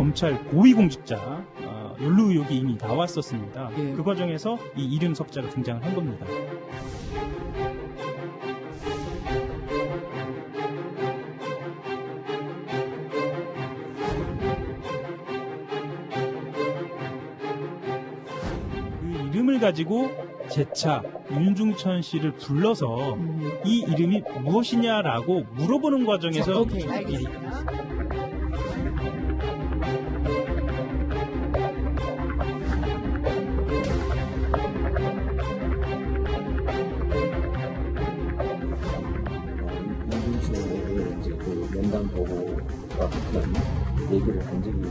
검찰 고위공직자 연루 의혹이 이미 나왔었습니다. 예. 그 과정에서 이 이름 석자가 등장을 한 겁니다. 그 이름을 가지고 재차 윤중천 씨를 불러서 이 이름이 무엇이냐라고 물어보는 과정에서 오케이, 알겠습니다. 윤중천에게 이제 그 면담 보고와 같은 얘기를 한 적이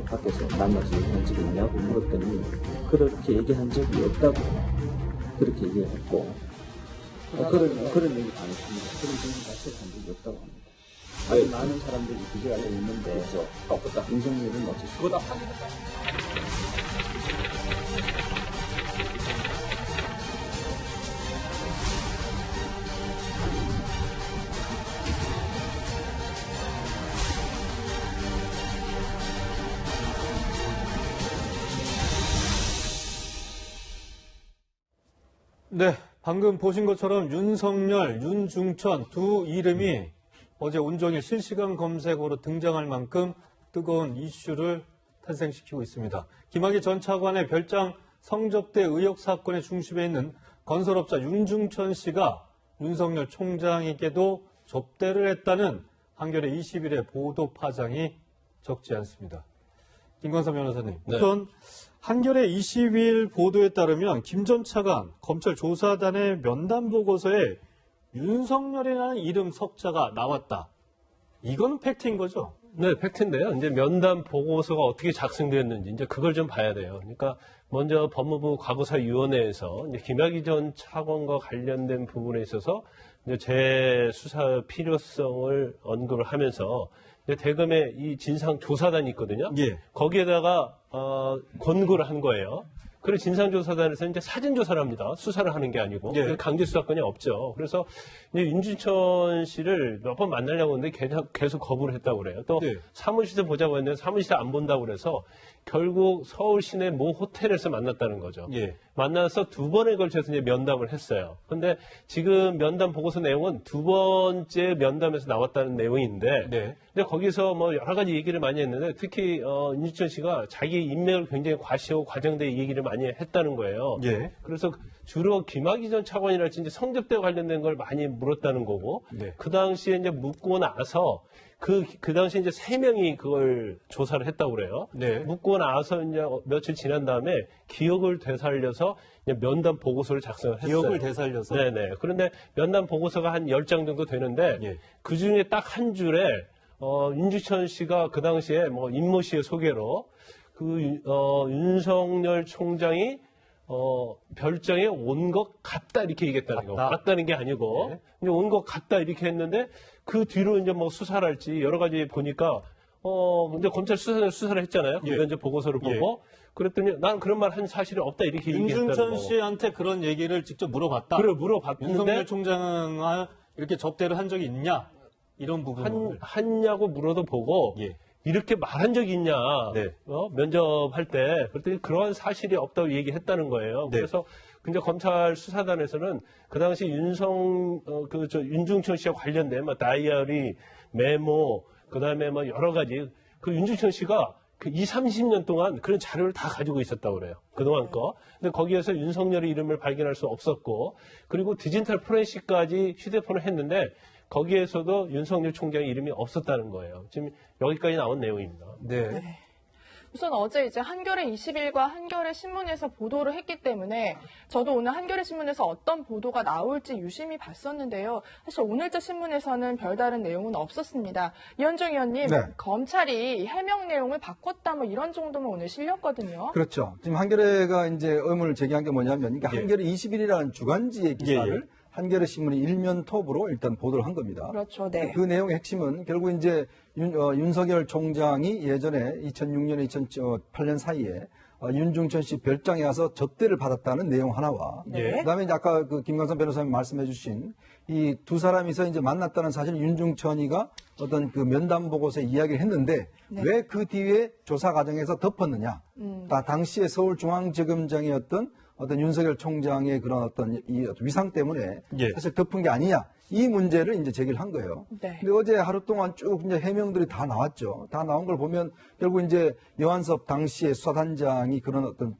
밖에서 만나서 얘기한 적이 있냐고 물었더니 그렇게 얘기한 적이 없다고 그렇게 얘기를 했고 그런 얘기 안 했습니다. 그런 얘기 자체를 한 적이 없다고 합니다. 아주 많은 사람들이 그게 알고 있는데 그렇죠. 윤석열은 어쩔 수 없다. 네, 방금 보신 것처럼 윤석열, 윤중천 두 이름이 어제 온종일 실시간 검색어로 등장할 만큼 뜨거운 이슈를 탄생시키고 있습니다. 김학의 전 차관의 별장 성접대 의혹 사건의 중심에 있는 건설업자 윤중천 씨가 윤석열 총장에게도 접대를 했다는 한겨레 20일의 보도 파장이 적지 않습니다. 김광삼 변호사님, 우선 한겨레 20일 보도에 따르면 김 전 차관 검찰 조사단의 면담 보고서에 윤석열이라는 이름 석자가 나왔다. 이건 팩트인 거죠? 네, 팩트인데요. 이제 면담 보고서가 어떻게 작성되었는지 이제 그걸 좀 봐야 돼요. 그러니까 먼저 법무부 과거사위원회에서 이제 김학의 전 차관과 관련된 부분에 있어서 이제 재수사 필요성을 언급을 하면서 대검의 이 진상조사단이 있거든요. 예. 거기에다가 권고를 한 거예요. 그리고 진상조사단에서 이제 사진조사를 합니다. 수사를 하는 게 아니고. 예. 강제수사권이 없죠. 그래서 이제 윤중천 씨를 몇 번 만나려고 했는데 계속 거부를 했다고 그래요. 또 네. 사무실에서 보자고 했는데 사무실에 안 본다고 그래서 결국 서울 시내 모 호텔에서 만났다는 거죠. 예. 만나서 두 번에 걸쳐서 이제 면담을 했어요. 근데 지금 면담 보고서 내용은 두 번째 면담에서 나왔다는 내용인데, 네. 근데 거기서 뭐 여러 가지 얘기를 많이 했는데 특히 윤중천 씨가 자기 인맥을 굉장히 과시하고 과장되게 얘기를 많이 했다는 거예요. 예. 그래서 주로 김학의 전 차관이랄지 이제 성접대와 관련된 걸 많이 물었다는 거고, 네. 그 당시에 이제 묻고 나서 그 당시에 이제 3명이 그걸 조사를 했다고 그래요. 네. 묻고 나서 이제 며칠 지난 다음에 기억을 되살려서 이제 면담 보고서를 작성을 했어요. 기억을 되살려서? 네네. 그런데 면담 보고서가 한 10장 정도 되는데, 예. 그 중에 딱 한 줄에, 윤중천 씨가 그 당시에 뭐 임모 씨의 소개로 윤석열 총장이 별장에 온 것 같다 이렇게 얘기했다는 거. 맞다는 게 아니고 네. 온 것 같다 이렇게 했는데 그 뒤로 이제 뭐 수사를 할지 여러 가지 보니까 이제 검찰 수사를 했잖아요. 예. 이제 보고서를 보고 그랬더니 난 그런 말 한 사실이 없다 이렇게 얘기했다는 윤중천 거. 씨한테 그런 얘기를 직접 물어봤다. 그래 물어봤는데 윤석열 총장과 이렇게 접대를 한 적이 있냐? 이런 부분 했냐고 물어도 보고 예. 이렇게 말한 적이 있냐 네. 면접할 때 그랬더니 그러한 사실이 없다고 얘기했다는 거예요. 네. 그래서 근데 검찰 수사단에서는 그 당시 윤중천 씨와 관련된 뭐 다이어리 메모 그다음에 뭐 여러 가지 그 윤중천 씨가 그 30년 동안 그런 자료를 다 가지고 있었다고 그래요. 그동안 거. 근데 거기에서 윤석열의 이름을 발견할 수 없었고 그리고 디지털 포렌식까지 휴대폰을 했는데 거기에서도 윤석열 총장의 이름이 없었다는 거예요. 지금 여기까지 나온 내용입니다. 네. 우선 어제 이제 한겨레 20일과 한겨레 신문에서 보도를 했기 때문에 저도 오늘 한겨레 신문에서 어떤 보도가 나올지 유심히 봤었는데요. 사실 오늘자 신문에서는 별다른 내용은 없었습니다. 이현정 의원님, 네. 검찰이 해명 내용을 바꿨다 뭐 이런 정도면 오늘 실렸거든요. 그렇죠. 지금 한겨레가 이제 의문을 제기한 게 뭐냐면 이게 한겨레 20일이라는 주간지의 기사를 한겨레 신문이 일면 톱으로 일단 보도를 한 겁니다. 그렇죠. 네. 그 내용의 핵심은 결국 이제 윤석열 총장이 예전에 2006년에 2008년 사이에 윤중천 씨 별장에 가서 접대를 받았다는 내용 하나와 네. 그다음에 이제 아까 그 김광선 변호사님 말씀해 주신 이 두 사람이서 이제 만났다는 사실 윤중천이가 어떤 그 면담 보고서에 이야기를 했는데 왜 그 뒤에 조사 과정에서 덮었느냐. 당시에 서울중앙지검장의 어떤 윤석열 총장의 그런 어떤 이 위상 때문에 예. 사실 덮은 게 아니냐. 이 문제를 이제 제기를 한 거예요. 네. 근데 어제 하루 동안 쭉 이제 해명들이 다 나왔죠. 다 나온 걸 보면 결국 이제 여한섭 당시의 수사단장이 그런 어떤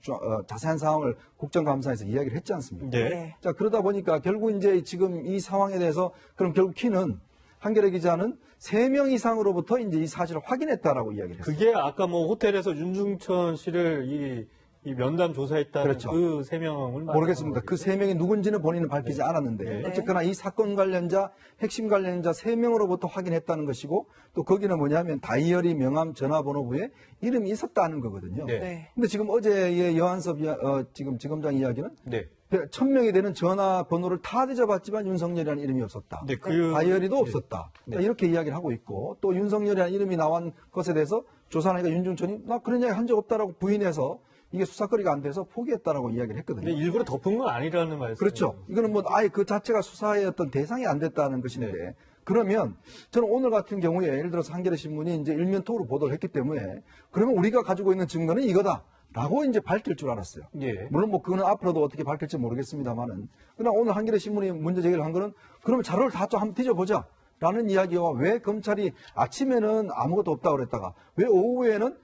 자세한 상황을 국정감사에서 이야기를 했지 않습니까? 네. 자, 그러다 보니까 결국 이제 지금 이 상황에 대해서 그럼 결국 키는 한겨레 기자는 3명 이상으로부터 이제 이 사실을 확인했다라고 이야기를 했어요. 그게 아까 뭐 호텔에서 윤중천 씨를 이 면담 조사했다는 그렇죠. 그 3명을 모르겠습니다. 그 3명이 누군지는 본인은 밝히지 않았는데 네. 어쨌거나 이 사건 관련자, 핵심 관련자 3명으로부터 확인했다는 것이고 또 거기는 뭐냐면 다이어리 명함 전화번호부에 이름이 있었다는 거거든요. 네. 네. 근데 지금 어제의 여한섭 지금 지검장 이야기는 네. 1000명이 되는 전화번호를 다 뒤져봤지만 윤석열이라는 이름이 없었다. 네, 그 다이어리도 없었다. 네. 이렇게 이야기를 하고 있고 또 윤석열이라는 이름이 나온 것에 대해서 조사하니까 윤중천이 나 그런 이야기 한 적 없다라고 부인해서 이게 수사거리가 안 돼서 포기했다라고 이야기를 했거든요. 근데 일부러 덮은 건 아니라는 말씀. 그렇죠. 이거는 뭐 아예 그 자체가 수사의 어떤 대상이 안 됐다는 것인데 네. 그러면 저는 오늘 같은 경우에 예를 들어서 한겨레 신문이 이제 일면톡으로 보도를 했기 때문에 그러면 우리가 가지고 있는 증거는 이거다라고 이제 밝힐 줄 알았어요. 예. 물론 뭐 그거는 앞으로도 어떻게 밝힐지 모르겠습니다만은 그러나 오늘 한겨레 신문이 문제 제기를 한 거는 그러면 자료를 다 좀 한번 뒤져보자. 라는 이야기와 왜 검찰이 아침에는 아무것도 없다고 그랬다가 왜 오후에는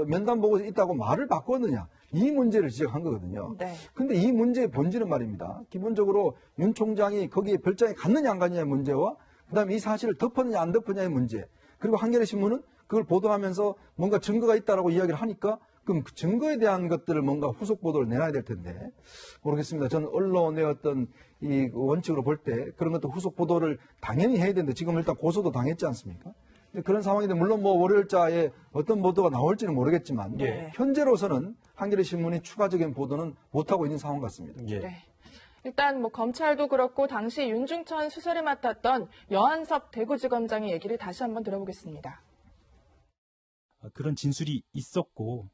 면담 보고서 있다고 말을 바꿨느냐. 이 문제를 지적한 거거든요. 네. 근데 이 문제의 본질은 말입니다. 기본적으로 윤 총장이 거기에 별장에 갔느냐 안 갔느냐의 문제와 그다음에 이 사실을 덮었느냐 안 덮었느냐의 문제. 그리고 한겨레 신문은 그걸 보도하면서 뭔가 증거가 있다라고 이야기를 하니까 그럼 그 증거에 대한 것들을 뭔가 후속 보도를 내놔야 될 텐데 모르겠습니다. 저는 언론의 어떤 이 원칙으로 볼 때 그런 것도 후속 보도를 당연히 해야 되는데 지금 일단 고소도 당했지 않습니까? 그런 상황인데 물론 뭐 월요일자에 어떤 보도가 나올지는 모르겠지만 예. 현재로서는 한겨레 신문이 추가적인 보도는 못하고 있는 상황 같습니다. 예. 네. 일단 뭐 검찰도 그렇고 당시 윤중천 수사를 맡았던 여한섭 대구지검장의 얘기를 다시 한번 들어보겠습니다. 그런 진술이 있었고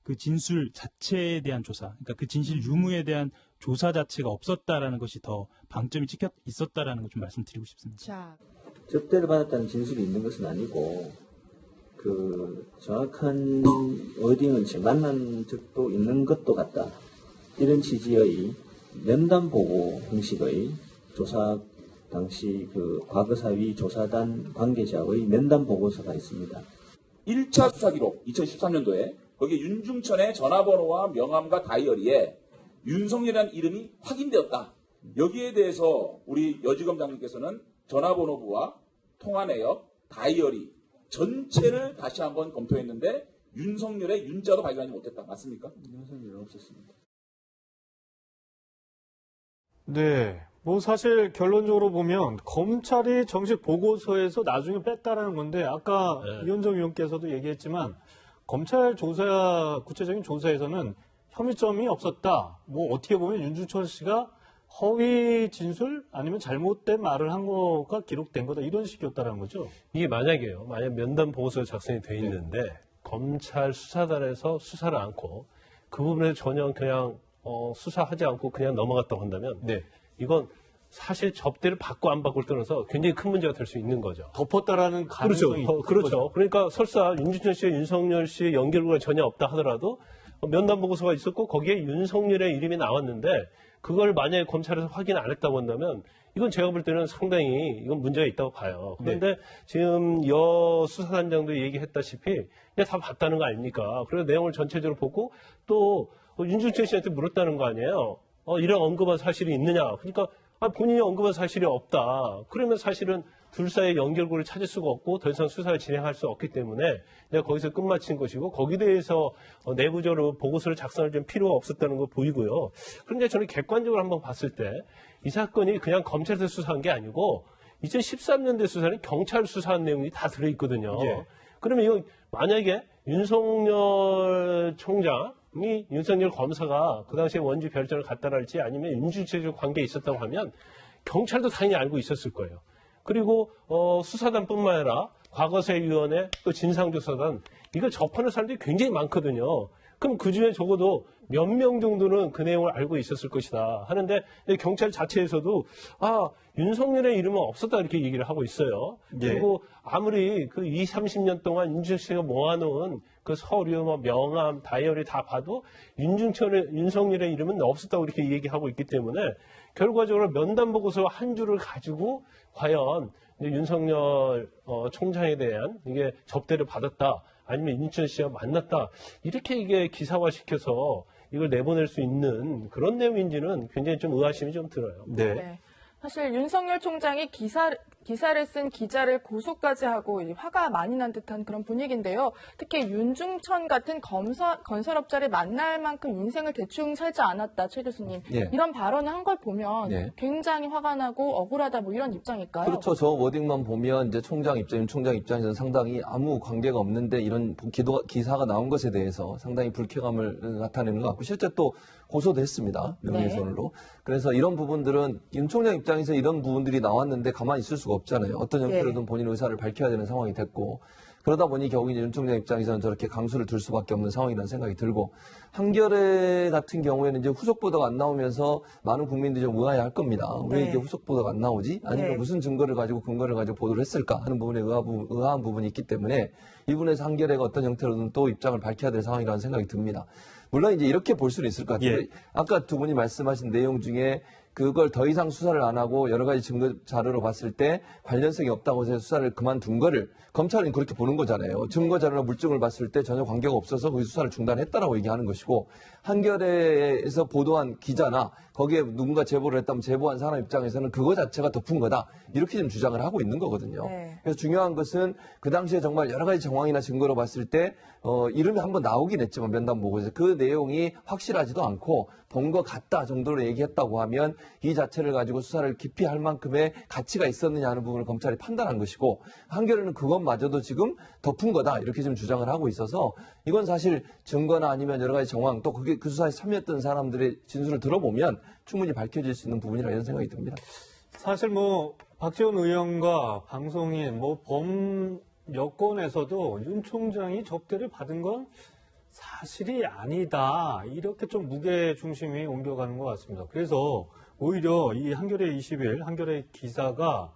그 진술 자체에 대한 조사, 그러니까 그 진실 유무에 대한 조사 자체가 없었다라는 것이 더 방점이 찍혀 있었다라는 걸 좀 말씀드리고 싶습니다. 자, 접대를 받았다는 진술이 있는 것은 아니고 그 정확한 워딩은 만난 적도 있는 것도 같다. 이런 취지의 면담 보고 형식의 조사 당시 그 과거사위 조사단 관계자의 면담 보고서가 있습니다. 1차 수사 기록 2013년도에 거기에 윤중천의 전화번호와 명함과 다이어리에 윤석열이라는 이름이 확인되었다. 여기에 대해서 우리 여지검장님께서는 전화번호부와 통화 내역, 다이어리 전체를 다시 한번 검토했는데 윤석열의 윤자도 발견하지 못했다. 맞습니까? 윤석열은 없었습니다. 네. 뭐 사실 결론적으로 보면 검찰이 정식 보고서에서 나중에 뺐다라는 건데 아까 이현정 의원께서도 얘기했지만 검찰 조사 구체적인 조사에서는 혐의점이 없었다. 뭐 어떻게 보면 윤중천 씨가 허위 진술 아니면 잘못된 말을 한 거가 기록된 거다 이런 식이었다라는 거죠. 이게 만약 면담 보고서 작성이 돼 있는데 검찰 수사단에서 수사를 않고 그 부분에 전혀 그냥 수사하지 않고 그냥 넘어갔다고 한다면 네. 이건 사실 접대를 받고 안 받고를 떠나서 굉장히 큰 문제가 될 수 있는 거죠. 덮었다라는 가능성이 그렇죠. 있는 그렇죠. 거죠. 그러니까 설사 윤중천 씨와 윤석열 씨의 연결고가 전혀 없다 하더라도 면담 보고서가 있었고 거기에 윤석열의 이름이 나왔는데 그걸 만약에 검찰에서 확인 안 했다고 한다면 이건 제가 볼 때는 상당히 이건 문제가 있다고 봐요. 그런데 지금 여 수사단장도 얘기했다시피 그냥 다 봤다는 거 아닙니까? 그래서 내용을 전체적으로 보고 또 윤중천 씨한테 물었다는 거 아니에요. 이런 언급한 사실이 있느냐. 그러니까 본인이 언급한 사실이 없다. 그러면 사실은 둘 사이의 연결고를 찾을 수가 없고 더 이상 수사를 진행할 수 없기 때문에 내가 거기서 끝마친 것이고 거기에 대해서 내부적으로 보고서를 작성할 좀 필요가 없었다는 거 보이고요. 그런데 저는 객관적으로 한번 봤을 때 이 사건이 그냥 검찰에서 수사한 게 아니고 2013년대 수사는 경찰 수사한 내용이 다 들어있거든요. 예. 그러면 이건 만약에 윤석열 총장이 윤석열 검사가 그 당시에 원주 별장을 갔다 할지 아니면 윤중천과 관계에 있었다고 하면 경찰도 당연히 알고 있었을 거예요. 그리고 수사단뿐만 아니라 과거사위원회 또 진상조사단 이걸 접하는 사람들이 굉장히 많거든요. 그럼 그 중에 적어도 몇 명 정도는 그 내용을 알고 있었을 것이다 하는데 경찰 자체에서도 윤석열의 이름은 없었다 이렇게 얘기를 하고 있어요. 예. 그리고 아무리 그 20, 30년 동안 윤준천 씨가 모아놓은 그 서류, 명함, 다이어리 다 봐도 윤석열의 이름은 없었다고 이렇게 얘기하고 있기 때문에 결과적으로 면담 보고서 한 줄을 가지고 과연 윤석열 총장에 대한 이게 접대를 받았다 아니면 윤준천 씨와 만났다 이렇게 이게 기사화시켜서 이걸 내보낼 수 있는 그런 내용인지는 굉장히 좀 의아심이 좀 들어요. 네. 네. 사실 윤석열 총장이 기사를 쓴 기자를 고소까지 하고 화가 많이 난 듯한 그런 분위기인데요. 특히 윤중천 같은 건설업자를 만날 만큼 인생을 대충 살지 않았다, 최 교수님. 예. 이런 발언을 한 걸 보면 예. 굉장히 화가 나고 억울하다 뭐 이런 입장일까요? 그렇죠. 저 워딩만 보면 이제 윤 총장 입장에서는 상당히 아무 관계가 없는데 이런 기사가 나온 것에 대해서 상당히 불쾌감을 나타내는 것 같고 실제 또 고소도 했습니다. 명예훼손으로. 그래서 이런 부분들은 윤 총장 입장에서 이런 부분들이 나왔는데 가만히 있을 수가 없잖아요. 어떤 형태로든 본인 의사를 밝혀야 되는 상황이 됐고 그러다 보니 결국 이제 윤 총장 입장에서는 저렇게 강수를 둘 수밖에 없는 상황이라는 생각이 들고 한겨레 같은 경우에는 이제 후속 보도가 안 나오면서 많은 국민들이 좀 의아해할 겁니다. 왜 이게 후속 보도가 안 나오지? 아니면 무슨 근거를 가지고 보도를 했을까 하는 부분에 의아한 부분이 있기 때문에 이 부분에서 한겨레가 어떤 형태로든 또 입장을 밝혀야 될 상황이라는 생각이 듭니다. 물론 이제 이렇게 볼 수는 있을 것 같아요. 예. 아까 두 분이 말씀하신 내용 중에 그걸 더 이상 수사를 안 하고 여러 가지 증거 자료로 봤을 때 관련성이 없다고 해서 수사를 그만둔 거를 검찰은 그렇게 보는 거잖아요. 증거 자료나 물증을 봤을 때 전혀 관계가 없어서 그 수사를 중단했다라고 얘기하는 것이고 한겨레에서 보도한 기자나 거기에 누군가 제보를 했다면 제보한 사람 입장에서는 그거 자체가 덮은 거다. 이렇게 좀 주장을 하고 있는 거거든요. 네. 그래서 중요한 것은 그 당시에 정말 여러 가지 정황이나 증거로 봤을 때 이름이 한번 나오긴 했지만 면담 보고서 그 내용이 확실하지도 않고 본 것 같다 정도로 얘기했다고 하면 이 자체를 가지고 수사를 깊이 할 만큼의 가치가 있었느냐 하는 부분을 검찰이 판단한 것이고 한겨레는 그것마저도 지금 덮은 거다 이렇게 좀 주장을 하고 있어서 이건 사실 증거나 아니면 여러 가지 정황 또 그게 그 수사에 참여했던 사람들의 진술을 들어보면 충분히 밝혀질 수 있는 부분이라 이런 생각이 듭니다. 사실 박지원 의원과 방송인 범 여권에서도 윤 총장이 접대를 받은 건 사실이 아니다. 이렇게 좀 무게 중심이 옮겨가는 것 같습니다. 그래서 오히려 이 한겨레 20일 한겨레 기사가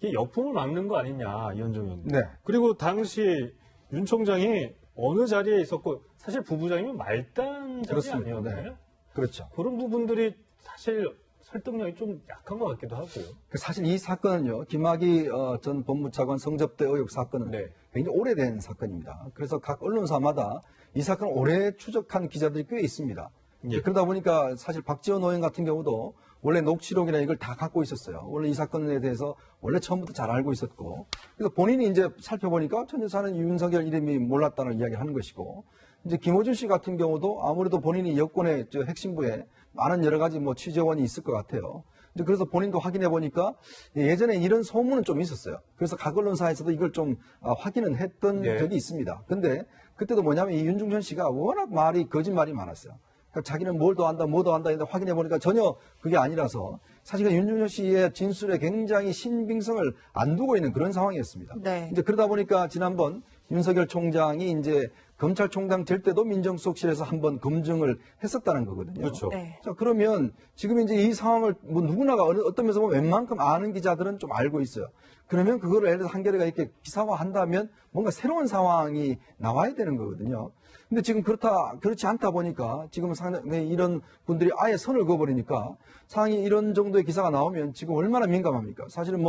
이게 역풍을 맞는 거 아니냐, 이현정 의원님. 네. 그리고 당시 윤 총장이 어느 자리에 있었고 사실 부부장이면 말단 자리 그렇습니다. 아니었나요? 네. 그렇죠. 그런 부분들이 사실 설득력이 좀 약한 것 같기도 하고요. 사실 이 사건은요, 김학의 전 법무차관 성접대 의혹 사건은 네. 굉장히 오래된 사건입니다. 그래서 각 언론사마다 이 사건을 오래 추적한 기자들이 꽤 있습니다. 예. 그러다 보니까 사실 박지원 의원 같은 경우도 원래 녹취록이나 이걸 다 갖고 있었어요. 원래 이 사건에 대해서 원래 처음부터 잘 알고 있었고, 그래서 본인이 이제 살펴보니까 전 여사는 윤석열 이름이 몰랐다는 이야기를 하는 것이고, 이제 김호준 씨 같은 경우도 아무래도 본인이 여권의 핵심부에 많은 여러 가지 취재원이 있을 것 같아요. 이제 그래서 본인도 확인해 보니까 예전에 이런 소문은 좀 있었어요. 그래서 각 언론사에서도 이걸 좀 확인은 했던 네. 적이 있습니다. 근데 그때도 뭐냐면 이 윤중천 씨가 워낙 거짓말이 많았어요. 그러니까 자기는 뭘 더 한다, 뭐 더 한다 했는데 확인해 보니까 전혀 그게 아니라서 사실은 윤중천 씨의 진술에 굉장히 신빙성을 안 두고 있는 그런 상황이었습니다. 네. 이제 그러다 보니까 지난번 윤석열 총장이 이제 검찰총장 될 때도 민정수석실에서 한번 검증을 했었다는 거거든요. 그렇죠. 네. 자, 그러면 지금 이제 이 상황을 누구나가 어떤 면에서 보면 웬만큼 아는 기자들은 좀 알고 있어요. 그러면 그거를 예를 들어서 한겨레가 이렇게 기사화한다면 뭔가 새로운 상황이 나와야 되는 거거든요. 근데 지금 그렇지 않다 보니까 지금 상당히 이런 분들이 아예 선을 그어버리니까 상황이 이런 정도의 기사가 나오면 지금 얼마나 민감합니까? 사실은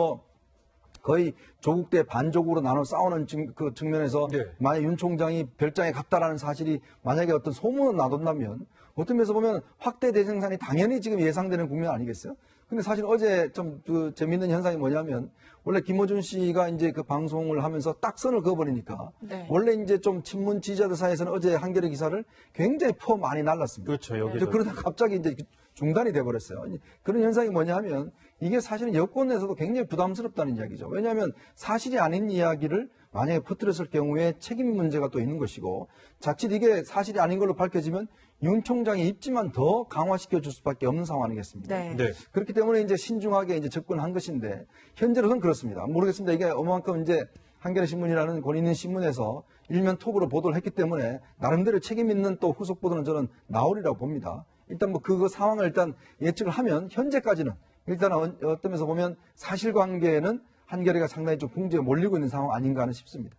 거의 조국 대 반조국으로 나눠 싸우는 그 측면에서 네. 만약 윤 총장이 별장에 갔다라는 사실이 만약에 어떤 소문을 나돈다면 어떤 면에서 보면 확대 대생산이 당연히 지금 예상되는 국면 아니겠어요? 근데 사실 어제 좀 재밌는 현상이 뭐냐면 원래 김어준 씨가 이제 그 방송을 하면서 딱 선을 그어버리니까 네. 원래 이제 좀 친문 지지자들 사이에서는 어제 한겨레 기사를 굉장히 많이 날랐습니다. 그렇죠. 여기서. 그러다 갑자기 이제 중단이 돼버렸어요. 그런 현상이 뭐냐면 이게 사실은 여권에서도 굉장히 부담스럽다는 이야기죠. 왜냐하면 사실이 아닌 이야기를 만약에 퍼뜨렸을 경우에 책임 문제가 또 있는 것이고 자칫 이게 사실이 아닌 걸로 밝혀지면 윤 총장의 입지만 더 강화시켜 줄 수밖에 없는 상황 아니겠습니까? 네. 네. 그렇기 때문에 이제 신중하게 이제 접근한 것인데 현재로서는 그렇습니다. 모르겠습니다. 이게 어만큼 이제 한겨레 신문이라는 권위 있는 신문에서 일면 톡으로 보도를 했기 때문에 나름대로 책임 있는 또 후속 보도는 저는 나오리라고 봅니다. 일단 뭐 그 상황을 일단 예측을 하면 현재까지는 일단 어떤 면에서 보면 사실관계는 한겨레가 상당히 좀 궁지에 몰리고 있는 상황 아닌가 하는 싶습니다.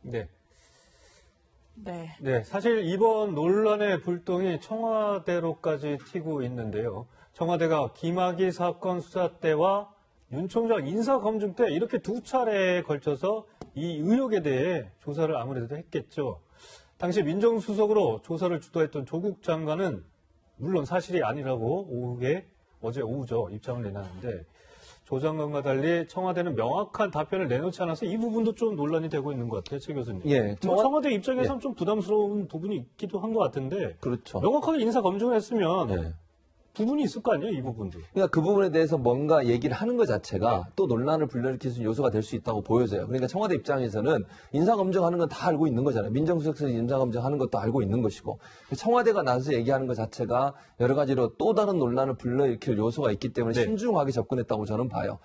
네. 네. 네, 사실 이번 논란의 불똥이 청와대로까지 튀고 있는데요. 청와대가 김학의 사건 수사 때와 윤 총장 인사검증 때 이렇게 두 차례에 걸쳐서 이 의혹에 대해 조사를 아무래도 했겠죠. 당시 민정수석으로 조사를 주도했던 조국 장관은 물론 사실이 아니라고 어제 오후죠, 입장을 내놨는데 조 장관과 달리 청와대는 명확한 답변을 내놓지 않아서 이 부분도 좀 논란이 되고 있는 것 같아요, 최 교수님. 예, 청와대 입장에서는 좀 부담스러운 부분이 있기도 한 것 같은데 그렇죠. 명확하게 인사 검증을 했으면 네. 부분이 있을 거 아니에요, 이 부분도. 그러니까 그 부분에 대해서 뭔가 얘기를 하는 것 자체가 또 논란을 불러일으킬 수 있는 요소가 될 수 있다고 보여져요. 그러니까 청와대 입장에서는 인사검증하는 건 다 알고 있는 거잖아요. 민정수석실이 인사검증하는 것도 알고 있는 것이고 청와대가 나서서 얘기하는 것 자체가 여러 가지로 또 다른 논란을 불러일으킬 요소가 있기 때문에 네. 신중하게 접근했다고 저는 봐요.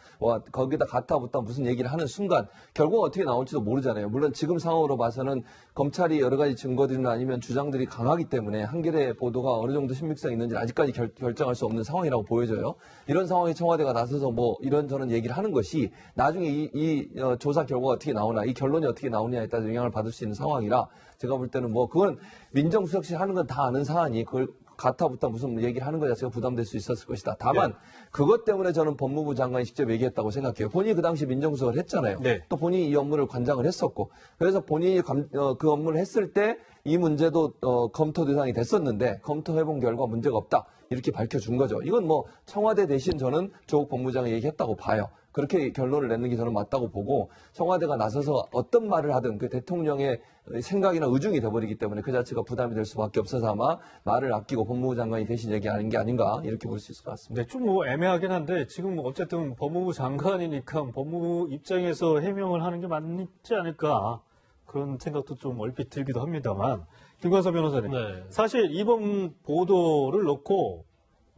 거기다 가타부타 무슨 얘기를 하는 순간 결과가 어떻게 나올지도 모르잖아요. 물론 지금 상황으로 봐서는 검찰이 여러 가지 증거들이나 아니면 주장들이 강하기 때문에 한겨레 보도가 어느 정도 신빙성이 있는지 아직까지 결정할 수 없는 상황이라고 보여져요. 이런 상황에 청와대가 나서서 뭐 이런저런 얘기를 하는 것이 나중에 이 조사 결과가 어떻게 나오나 이 결론이 어떻게 나오냐에 따라 영향을 받을 수 있는 상황이라 제가 볼 때는 뭐 그건 민정수석실 하는 건 다 아는 사안이 그걸 가타부터 무슨 얘기를 하는 것 자체가 부담될 수 있었을 것이다. 다만 그것 때문에 저는 법무부 장관이 직접 얘기했다고 생각해요. 본인이 그 당시 민정수석을 했잖아요. 네. 또 본인이 이 업무를 관장을 했었고 그래서 본인이 그 업무를 했을 때 이 문제도 검토 대상이 됐었는데 검토해본 결과 문제가 없다. 이렇게 밝혀준 거죠. 이건 뭐 청와대 대신 저는 조국 법무장이 얘기했다고 봐요. 그렇게 결론을 내는 게 저는 맞다고 보고 청와대가 나서서 어떤 말을 하든 그 대통령의 생각이나 의중이 돼버리기 때문에 그 자체가 부담이 될 수밖에 없어서 아마 말을 아끼고 법무부 장관이 대신 얘기하는 게 아닌가 이렇게 볼 수 있을 것 같습니다. 네, 좀 뭐 애매하긴 한데 지금 뭐 어쨌든 법무부 장관이니까 법무부 입장에서 해명을 하는 게 맞지 않을까 그런 생각도 좀 얼핏 들기도 합니다만 김관섭 변호사님 네. 사실 이번 보도를 놓고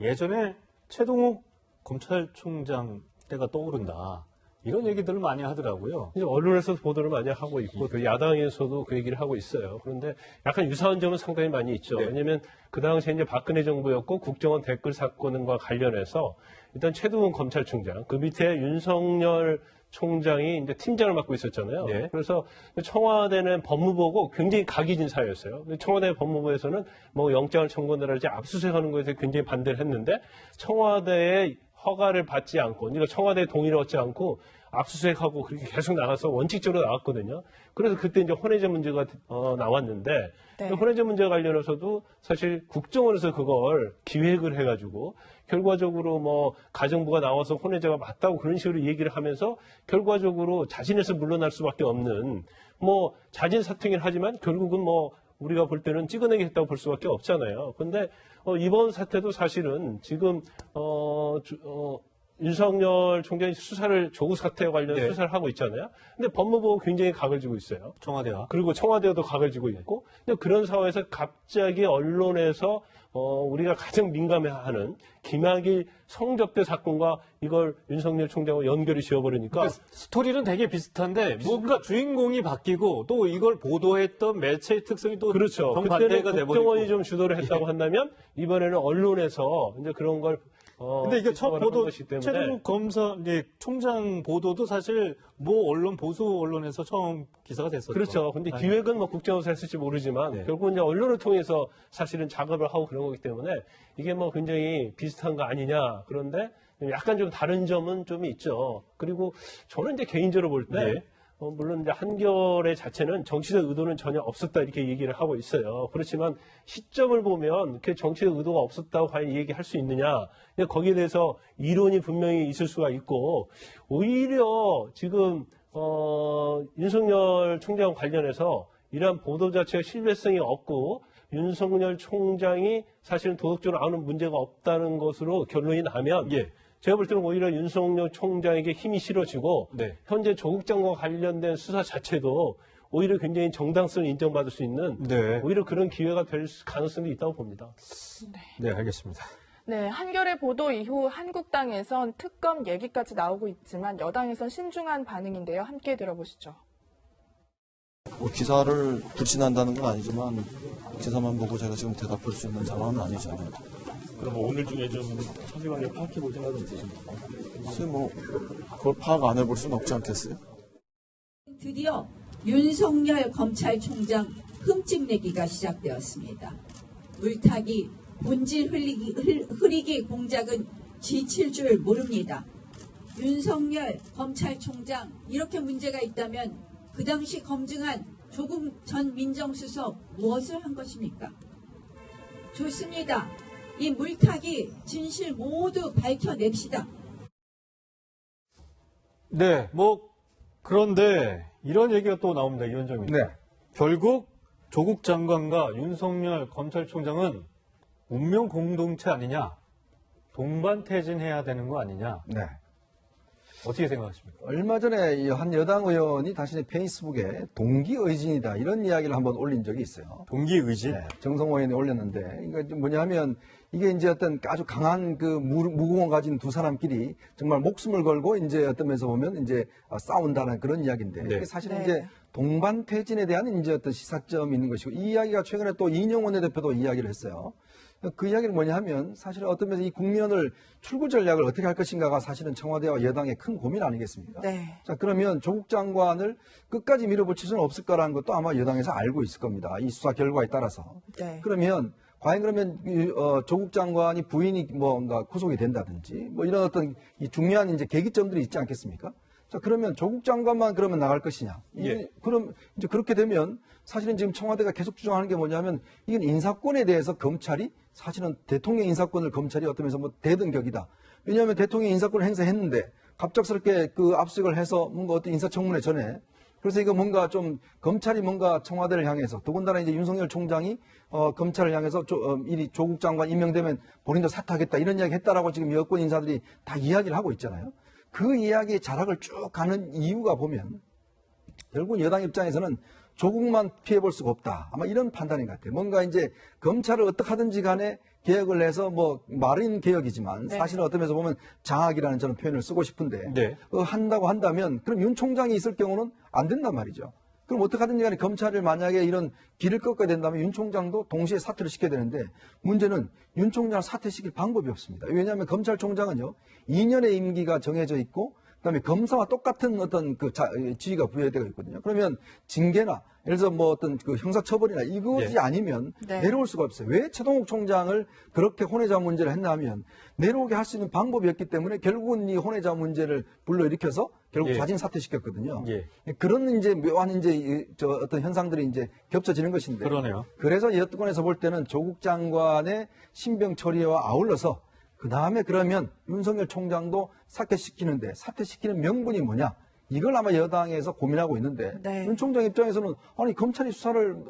예전에 최동욱 검찰총장 때가 떠오른다 이런 얘기들을 많이 하더라고요. 이제 언론에서도 보도를 많이 하고 있고 또 야당에서도 그 얘기를 하고 있어요. 그런데 약간 유사한 점은 상당히 많이 있죠. 네. 왜냐하면 그 당시에 이제 박근혜 정부였고 국정원 댓글 사건과 관련해서 일단 최동훈 검찰총장 그 밑에 윤석열 총장이 이제 팀장을 맡고 있었잖아요. 네. 그래서 청와대는 법무부고 굉장히 각이진 사회였어요. 청와대 법무부에서는 뭐 영장을 청구하든지 압수수색하는 것에 굉장히 반대를 했는데 청와대의 허가를 받지 않고, 그러니까 청와대의 동의를 얻지 않고 압수수색하고 그렇게 계속 나가서 원칙적으로 나왔거든요. 그래서 그때 이제 혼외제 문제가 나왔는데 네. 그 혼외제 문제 관련해서도 사실 국정원에서 그걸 기획을 해가지고 결과적으로 뭐 가정부가 나와서 혼외제가 맞다고 그런 식으로 얘기를 하면서 결과적으로 자진해서 물러날 수밖에 없는 뭐 자진 사퇴긴 하지만 결국은 뭐 우리가 볼 때는 찍어내게 했다고 볼 수밖에 없잖아요. 그런데 이번 사태도 사실은 지금 윤석열 총장이 조국 사태와 관련 네. 수사를 하고 있잖아요. 근데 법무부가 굉장히 각을 지고 있어요. 청와대가. 그리고 청와대도 각을 지고 있고. 근데 그런 상황에서 갑자기 언론에서 우리가 가장 민감해하는 김학의 성접대 사건과 이걸 윤석열 총장과 연결이 지어버리니까 그러니까 스토리는 되게 비슷한데 뭔가 주인공이 바뀌고 또 이걸 보도했던 매체의 특성이 또 그렇죠. 정반대가 그때는 돼버리고. 국정원이 좀 주도를 했다고 한다면 이번에는 언론에서 이제 그런 걸 근데 이게 첫 지적을 한 보도 것이기 때문에 최동욱 검사 이제 총장 보도도 사실 모 언론 보수 언론에서 처음 기사가 됐었죠. 그렇죠. 근데 아니, 기획은 뭐 국정원에서 했을지 모르지만 네. 결국은 이제 언론을 통해서 사실은 작업을 하고 그런 거기 때문에 이게 뭐 굉장히 비슷한 거 아니냐. 그런데 약간 좀 다른 점은 좀 있죠. 그리고 저는 이제 개인적으로 볼 때 네. 물론 이제 한겨레 자체는 정치적 의도는 전혀 없었다 이렇게 얘기를 하고 있어요. 그렇지만 시점을 보면 그 정치적 의도가 없었다고 과연 얘기할 수 있느냐? 거기에 대해서 이론이 분명히 있을 수가 있고 오히려 지금 윤석열 총장 관련해서 이러한 보도 자체가 신뢰성이 없고 윤석열 총장이 사실은 도덕적으로 아무런 문제가 없다는 것으로 결론이 나면 예. 제가 볼 때는 오히려 윤석열 총장에게 힘이 실어지고 네. 현재 조국 장관과 관련된 수사 자체도 오히려 굉장히 정당성을 인정받을 수 있는 네. 오히려 그런 기회가 될 가능성이 있다고 봅니다. 네, 알겠습니다. 네, 한겨레 보도 이후 한국당에선 특검 얘기까지 나오고 있지만 여당에선 신중한 반응인데요. 함께 들어보시죠. 기사를 불신한다는 건 아니지만 기사만 보고 제가 지금 대답할 수 있는 상황은 아니잖아요. 그럼 오늘 중에 좀 사실관계 파악해 볼 생각은 있으십니까? 글쎄 그걸 파악 안 해볼 수는 없지 않겠어요? 드디어 윤석열 검찰총장 흠집 내기가 시작되었습니다. 물타기, 본질 흐리기 공작은 지칠 줄 모릅니다. 윤석열 검찰총장 이렇게 문제가 있다면 그 당시 검증한 조국 전 민정수석 무엇을 한 것입니까? 좋습니다. 이 물타기 진실 모두 밝혀냅시다. 네, 그런데 이런 얘기가 또 나옵니다. 위원장님. 네. 결국 조국 장관과 윤석열 검찰총장은 운명 공동체 아니냐? 동반태진해야 되는 거 아니냐? 네. 어떻게 생각하십니까? 얼마 전에 이 한 여당 의원이 자신의 페이스북에 동기의진이다 이런 이야기를 한번 올린 적이 있어요. 동기의진? 네, 정성호 의원이 올렸는데, 그러니까 뭐냐면 이게 이제 어떤 아주 강한 그 무공을 가진 두 사람끼리 정말 목숨을 걸고 이제 어떤 면에서 보면 이제 싸운다는 그런 이야기인데, 네. 사실은 이제 동반태진에 대한 이제 어떤 시사점이 있는 것이고, 이 이야기가 최근에 또 이인영 원내대표도 이야기를 했어요. 그 이야기는 뭐냐 하면 사실은 어떤 면에서 이 국면을 출구 전략을 어떻게 할 것인가가 사실은 청와대와 여당의 큰 고민 아니겠습니까? 네. 자, 그러면 조국 장관을 끝까지 밀어붙일 수는 없을 거라는 것도 아마 여당에서 알고 있을 겁니다. 이 수사 결과에 따라서. 네. 그러면 과연 그러면 조국 장관이 부인이 뭔가 구속이 된다든지 뭐 이런 어떤 이 중요한 이제 계기점들이 있지 않겠습니까? 자, 그러면 조국 장관만 그러면 나갈 것이냐? 그럼 이제 그렇게 되면 사실은 지금 청와대가 계속 주장하는 게 뭐냐면 이건 인사권에 대해서 검찰이 사실은 대통령 인사권을 검찰이 어떤 면에서 대든 격이다. 왜냐하면 대통령 인사권을 행사했는데 갑작스럽게 그 압수를 해서 뭔가 어떤 인사청문회 전에 그래서 이거 뭔가 좀 검찰이 뭔가 청와대를 향해서 더군다나 이제 윤석열 총장이 검찰을 향해서 조국 장관 임명되면 본인도 사퇴하겠다 이런 이야기 했다라고 지금 여권 인사들이 다 이야기를 하고 있잖아요. 그 이야기의 자락을 쭉 가는 이유가 보면 결국 여당 입장에서는 조국만 피해볼 수가 없다. 아마 이런 판단인 것 같아요. 뭔가 이제 검찰을 어떻게 하든지 간에 개혁을 해서 말은 개혁이지만 네. 사실은 어떤 면에서 보면 장악이라는 저는 표현을 쓰고 싶은데 네. 한다고 한다면 그럼 윤 총장이 있을 경우는 안 된단 말이죠. 그럼 어떻게 하든지 간에 검찰을 만약에 이런 길을 꺾어야 된다면 윤 총장도 동시에 사퇴를 시켜야 되는데 문제는 윤 총장을 사퇴시킬 방법이 없습니다. 왜냐하면 검찰총장은요 2년의 임기가 정해져 있고 그다음에 검사와 똑같은 어떤 그 지위가 부여되어 있거든요. 그러면 징계나 예를 들어서 어떤 그 형사처벌이나 이것이 아니면 네. 내려올 수가 없어요. 왜 최동욱 총장을 그렇게 혼외자 문제를 했나 하면 내려오게 할 수 있는 방법이 없기 때문에 결국은 이 혼외자 문제를 불러일으켜서 결국 자진 사퇴시켰거든요. 그런 이제 묘한 이제 어떤 현상들이 이제 겹쳐지는 것인데. 그러네요. 그래서 여권에서 볼 때는 조국 장관의 신병 처리와 아울러서 그 다음에 그러면 윤석열 총장도 사퇴시키는데 사퇴시키는 명분이 뭐냐? 이걸 아마 여당에서 고민하고 있는데 네. 윤 총장 입장에서는 아니 검찰이 수사를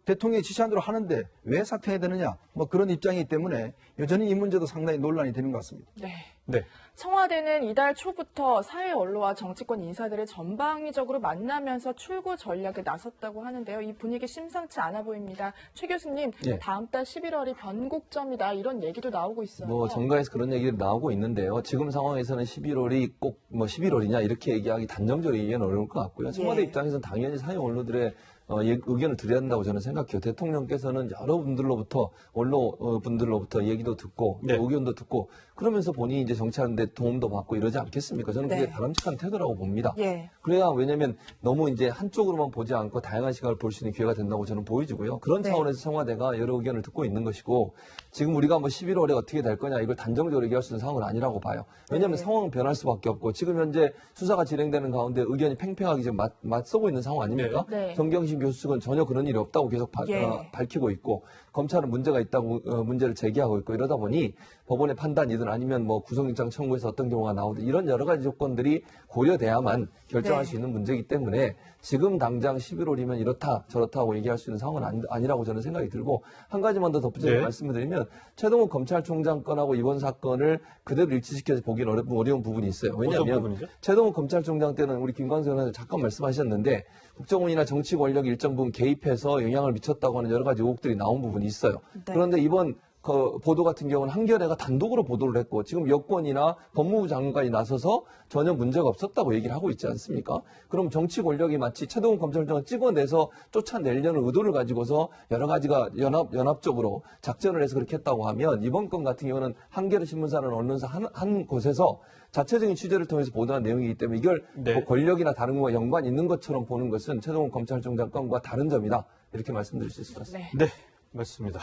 대통령이 지시한 대로 하는데 왜 사퇴해야 되느냐? 그런 입장이기 때문에 여전히 이 문제도 상당히 논란이 되는 것 같습니다. 네. 네. 청와대는 이달 초부터 사회 언론과 정치권 인사들을 전방위적으로 만나면서 출구 전략에 나섰다고 하는데요. 이 분위기 심상치 않아 보입니다. 최 교수님, 네. 다음 달 11월이 변곡점이다 이런 얘기도 나오고 있어요. 정가에서 그런 얘기가 나오고 있는데요. 지금 상황에서는 11월이 꼭 11월이냐 이렇게 얘기하기 단정적으로 얘기는 어려울 것 같고요. 청와대 입장에서는 당연히 사회 언론들의 의견을 드려야 한다고 저는 생각해요. 대통령께서는 여러분들로부터 언론분들로부터 얘기도 듣고 네. 의견도 듣고 그러면서 본인이 이제 정치하는데 도움도 받고 이러지 않겠습니까? 저는 그게 네. 바람직한 태도라고 봅니다. 예. 그래야 왜냐하면 너무 이제 한쪽으로만 보지 않고 다양한 시각을 볼 수 있는 기회가 된다고 저는 보여지고요. 그런 네. 차원에서 청와대가 여러 의견을 듣고 있는 것이고 지금 우리가 11월에 어떻게 될 거냐 이걸 단정적으로 얘기할 수 있는 상황은 아니라고 봐요. 왜냐하면 네. 상황은 변할 수밖에 없고 지금 현재 수사가 진행되는 가운데 의견이 팽팽하게 지금 맞서고 있는 상황 아닙니까? 네. 정경심 교수 측은 전혀 그런 일이 없다고 계속 예. 밝히고 있고 검찰은 문제가 있다고 문제를 제기하고 있고 이러다 보니 법원의 판단이든 아니면 구속영장 청구에서 어떤 경우가 나오든 이런 여러 가지 조건들이 고려돼야만 결정할 네. 수 있는 문제이기 때문에 지금 당장 11월이면 이렇다 저렇다 하고 얘기할 수 있는 상황은 아니라고 저는 생각이 들고 한 가지만 더 덧붙여서 네. 말씀을 드리면 최동욱 검찰총장 건하고 이번 사건을 그대로 일치시켜서 보기는 어려운 부분이 있어요. 어떤 왜냐하면 부분이죠? 최동욱 검찰총장 때는 우리 김광수 의원님 잠깐 말씀하셨는데 국정원이나 정치 권력이 일정 부분 개입해서 영향을 미쳤다고 하는 여러 가지 의혹들이 나온 부분이 있어요. 네. 그런데 이번 그 보도 같은 경우는 한겨레가 단독으로 보도를 했고 지금 여권이나 법무부 장관이 나서서 전혀 문제가 없었다고 얘기를 하고 있지 않습니까? 그럼 정치 권력이 마치 최동훈 검찰총장 찍어내서 쫓아내려는 의도를 가지고서 여러 가지가 연합적으로 작전을 해서 그렇게 했다고 하면 이번 건 같은 경우는 한겨레 신문사라는 언론사 한 곳에서 자체적인 취재를 통해서 보도한 내용이기 때문에 이걸 뭐 권력이나 다른 것과 연관이 있는 것처럼 보는 것은 최동훈 검찰총장 건과 다른 점이다. 이렇게 말씀드릴 수 있을 것 같습니다. 네, 맞습니다.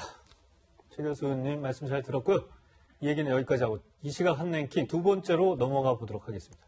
최 교수님 말씀 잘 들었고요. 이 얘기는 여기까지 하고 이 시각 한 랭킹 두 번째로 넘어가 보도록 하겠습니다.